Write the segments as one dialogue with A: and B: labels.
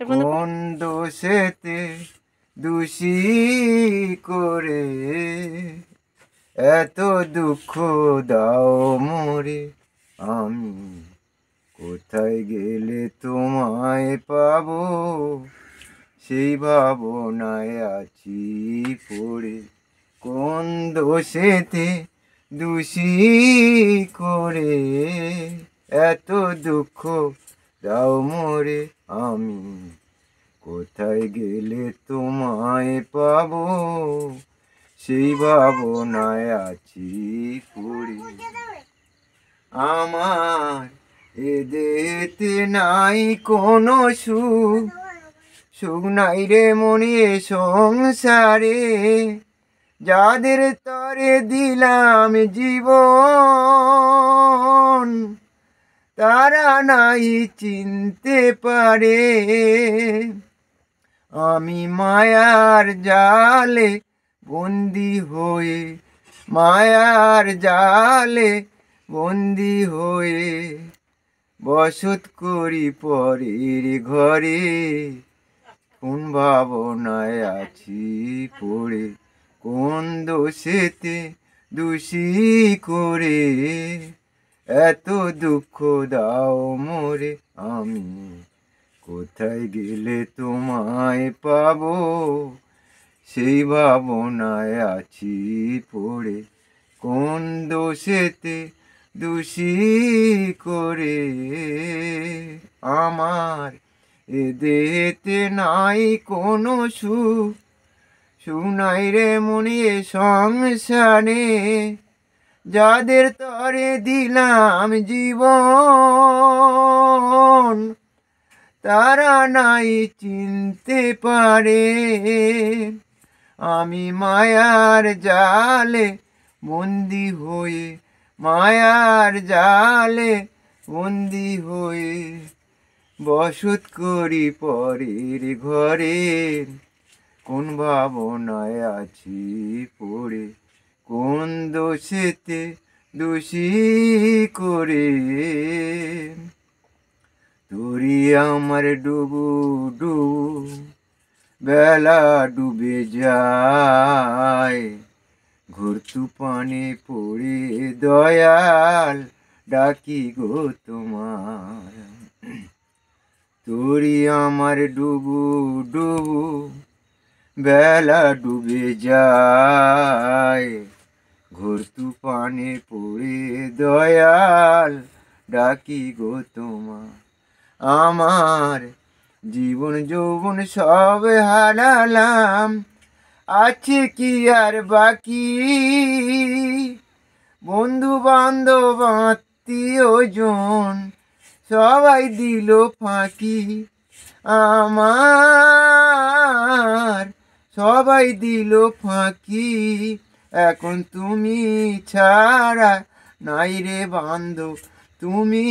A: কোন দোষেতে দোষী করে এত দুঃখ দাও মোরে, আমি কোথায় গেলে তোমায় পাবো, সেই ভাবনায় আছি পড়ে। কোন দোষেতে দোষী করে এত দুঃখ দাও মোরে, আমি কোথায় গেলে তোমায় পাবো, সেই ভাবনায় আছি পড়ে। আমার এদেতে নাই কোনো সুখ, সুখ নাই রে মনে সংসারে, যাদের তরে দিলাম জীবন, তারা নাই চিনতে পারে। আমি মায়ার জালে বন্দি হয়ে, মায়ার জালে বন্দি হয়ে বসত করি পরের ঘরে। কোন ভাবনায় আছি পড়ে, কোন দোষেতে দোষী করে এত দুঃখ দাও মোরে, আমি কোথায় গেলে তোমায় পাবো, সেই ভাবনায় আছি পড়ে। কোন দোষেতে দোষী করে আমার এদেতে নাই কোনো সুখ, সুখ নাই রে মনে সংসারে, যাদের তরে দিলাম জীবন, তারা নাই চিনতে পারে। আমি মায়ার জালে বন্দি হয়ে, মায়ার জালে বন্দি হয়ে বসত করি পরের ঘরে। কোন ভাবনায় আছি পড়ে, কোন দোষেতে দোষী করে তোরি আমার ডুবু ডুবু বেলা ডুবে যায়, ঘোর তুফানে পড়ে দয়াল ডাকি গো তোমার। তোরি আমার ডুবু ডুবু বেলা ডুবে যায়, ঘোর তুফানে পড়ে দয়াল ডাকি গো তোমার। আমার জীবন যৌবন সব হারালাম, আছে কি আর বাকি, বন্ধু বান্ধব আত্মীয় জন সবাই দিল ফাঁকি। আমার সবাই দিল ফাঁকি, এখন তুমি ছাড়া নাই রে বান্ধব, তুমি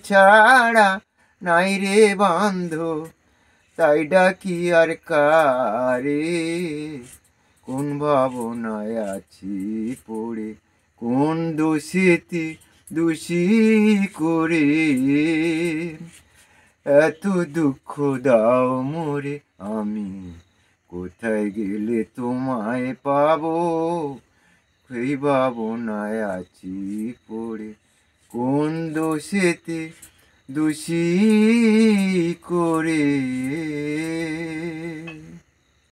A: ছাড়া নাই রে বান্ধব, তাই ডাকি আর কারে। কোন ভাবনায় আছি পড়ে, কোন দোষেতে দোষী করে এত দুঃখ দাও মোরে, আমি কোথায় গেলে তোমায় পাবো, সেই ভাবনায় আছি পড়ে। কোন দোষেতে দোষী করে।